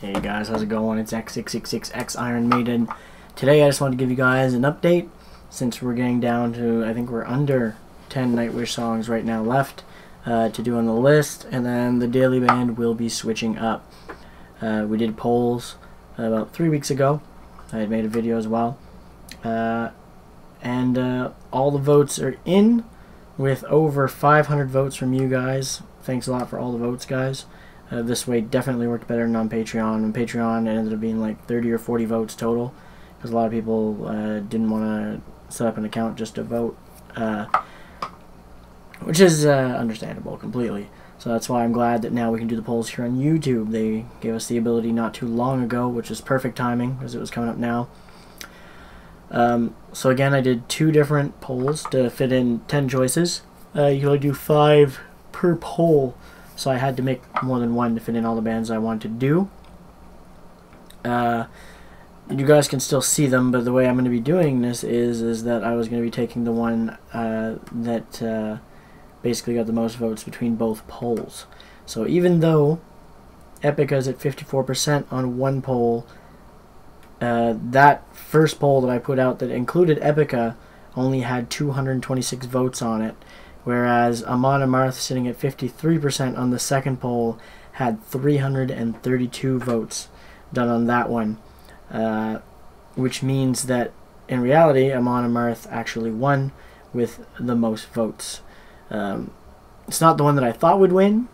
Hey guys, how's it going? It's X666X Iron Maiden. Today I just wanted to give you guys an update since we're getting down to, I think we're under 10 Nightwish songs right now left to do on the list, and then the daily band will be switching up. We did polls about 3 weeks ago. I had made a video as well. And all the votes are in with over 500 votes from you guys. Thanks a lot for all the votes, guys. This way definitely worked better than on Patreon. On Patreon, it ended up being like 30 or 40 votes total, because a lot of people didn't want to set up an account just to vote, which is understandable completely. So that's why I'm glad that now we can do the polls here on YouTube. They gave us the ability not too long ago, which is perfect timing, because it was coming up now. So again, I did 2 different polls to fit in 10 choices. You can only do 5 per poll, so I had to make more than one to fit in all the bands I wanted to do. You guys can still see them, but the way I'm going to be doing this is that I was going to be taking the one that basically got the most votes between both polls. So even though Epica's at 54% on one poll, that first poll that I put out that included Epica only had 226 votes on it, whereas Amon Amarth, sitting at 53% on the second poll, had 332 votes done on that one, which means that in reality Amon Amarth actually won with the most votes. It's not the one that I thought would win.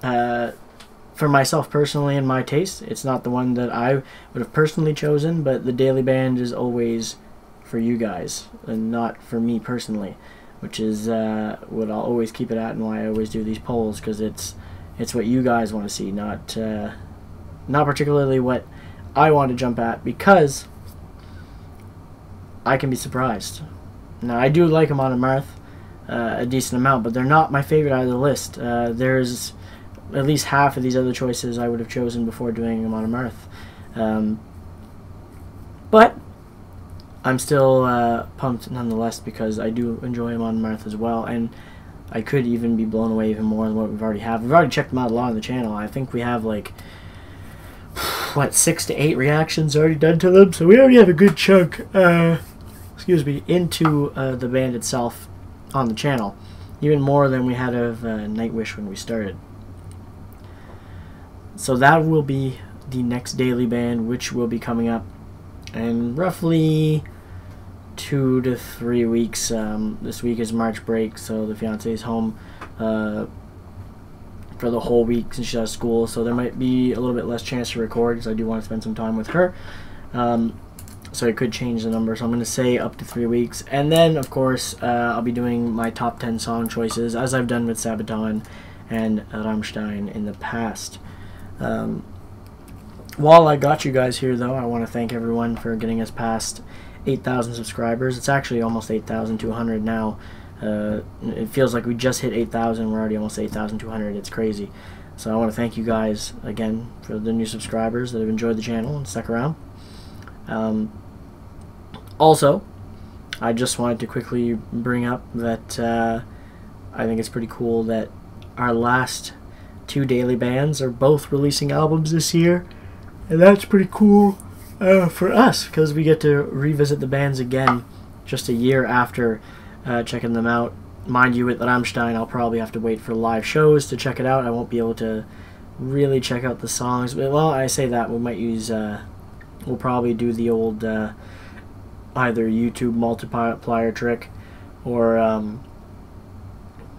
For myself personally and my taste, it's not the one that I would have personally chosen, but the daily band is always for you guys and not for me personally, which is what I'll always keep it at, and why I always do these polls, because it's what you guys want to see, not particularly what I want to jump at, because I can be surprised. Now, I do like Amon Amarth a decent amount, but they're not my favorite out of the list. There's at least half of these other choices I would have chosen before doing Amon Amarth. But I'm still pumped nonetheless, because I do enjoy Amon Amarth as well, and I could even be blown away even more than what we've already have. We've already checked them out a lot on the channel. I think we have like, what, 6 to 8 reactions already done to them, so we already have a good chunk, excuse me, into the band itself on the channel. Even more than we had of Nightwish when we started. So that will be the next daily band, which will be coming up in roughly 2 to 3 weeks. This week is March break, so the fiance is home for the whole week since she has school, so there might be a little bit less chance to record, because I do want to spend some time with her. So it could change the number, so I'm going to say up to 3 weeks. And then, of course, I'll be doing my top 10 song choices, as I've done with Sabaton and Rammstein in the past. While I got you guys here, though, I want to thank everyone for getting us past 8,000 subscribers. It's actually almost 8,200 now. It feels like we just hit 8,000. We're already almost 8,200. It's crazy. So I want to thank you guys again for the new subscribers that have enjoyed the channel and stuck around. Also, I just wanted to quickly bring up that I think it's pretty cool that our last 2 daily bands are both releasing albums this year, and that's pretty cool for us, because we get to revisit the bands again just a year after checking them out. Mind you, with Rammstein, I'll probably have to wait for live shows to check it out. I won't be able to really check out the songs, but, well, I say that, we might use we'll probably do the old either YouTube multiplier trick or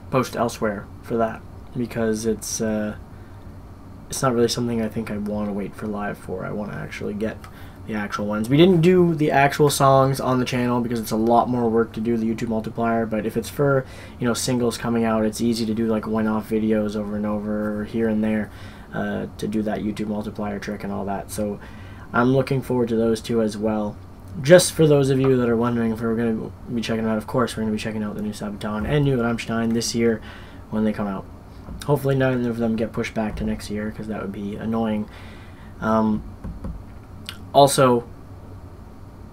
post elsewhere for that, because it's not really something I think I want to wait for live for. I want to actually get the actual ones. We didn't do the actual songs on the channel because it's a lot more work to do the YouTube multiplier, but if it's for, you know, singles coming out, it's easy to do like one-off videos over and over, or here and there, to do that YouTube multiplier trick and all that. So I'm looking forward to those 2 as well. Just for those of you that are wondering if we're going to be checking out, of course we're going to be checking out the new Sabaton and new Rammstein this year when they come out. Hopefully none of them get pushed back to next year, because that would be annoying. Also,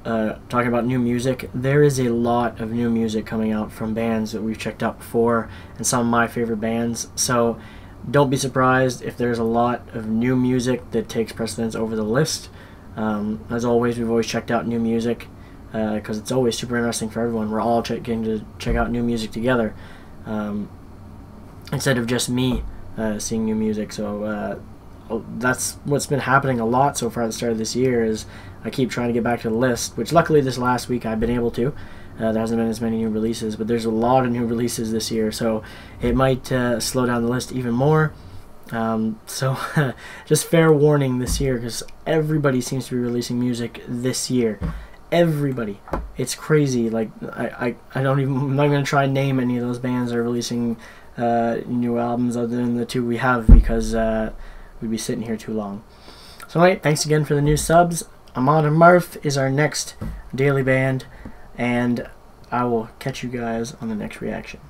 talking about new music, there is a lot of new music coming out from bands that we've checked out before, and some of my favorite bands. So don't be surprised if there's a lot of new music that takes precedence over the list. As always, we've always checked out new music because it's always super interesting for everyone. We're all getting to check out new music together instead of just me seeing new music. So that's what's been happening a lot so far at the start of this year, is I keep trying to get back to the list, which luckily this last week I've been able to. There hasn't been as many new releases, but there's a lot of new releases this year, so it might slow down the list even more. So just fair warning this year, because everybody seems to be releasing music this year. Everybody. It's crazy. Like I'm not even going to try and name any of those bands that are releasing new albums other than the two we have, because we'd be sitting here too long. So anyway, thanks again for the new subs. Amon Amarth is our next daily band, and I will catch you guys on the next reaction.